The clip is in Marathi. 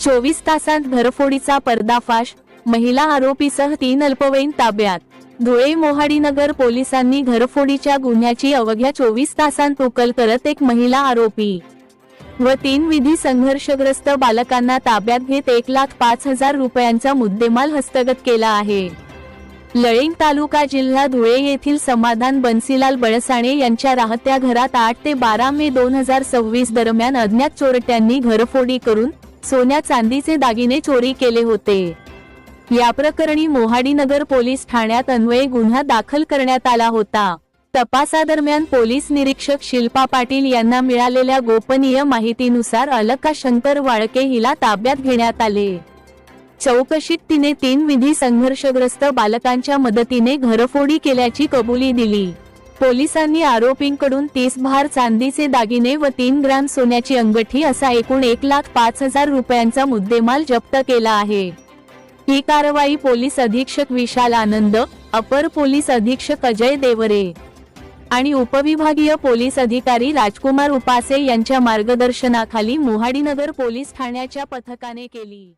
24 तासांत घरफोडीचा पर्दाफाश, महिला आरोपीसह 3 अल्पवयीन ताब्यात। धुळे मोहाडीनगर पोलिसांनी घरफोडीच्या गुन्ह्याची अवघ्या 24 तासांत उकल करत एक महिला आरोपी व 3 विधी संघर्षग्रस्त बालकांना ताब्यात घेत 1,05,000 रुपयांचा मुद्देमाल हस्तगत केला आहे। लळिंग तालुका जिल्हा धुळे येथील समाधान बन्सीलाल बळसाणे यांच्या राहत्या घरात 8 ते 12 मे 2026 दरम्यान अज्ञात चोरट्यांनी घरफोडी करून सोन्या चांदीचे दागिने चोरी केले होते। या प्रकरणी मोहाडीनगर पोलीस ठाण्यात अन्वये गुन्हा दाखल करण्यात आला होता। तपासादरम्यान पोलीस निरीक्षक शिल्पा पाटील यांना मिळालेल्या गोपनीय माहितीनुसार अलका शंकर वाळके हिला ताब्यात घेण्यात आले। चौकशीत तिने 3 विधी संघर्षग्रस्त बालकांच्या मदतीने घरफोडी केल्याची कबुली दिली। पोलिसांनी आरोपींकडून 30 भार चांदीचे दागिने व 3 ग्रॅम सोन्याची अंगठी असा एकूण 1,05,000 रुपयांचा मुद्देमाल जप्त केला आहे। ही कारवाई पोलीस अधीक्षक विशाल आनंद, अपर पोलीस अधीक्षक अजय देवरे आणि उपविभागीय पोलीस अधिकारी राजकुमार उपासे यांच्या मार्गदर्शनाखाली मोहाडीनगर पोलीस ठाण्याच्या पथकाने केली।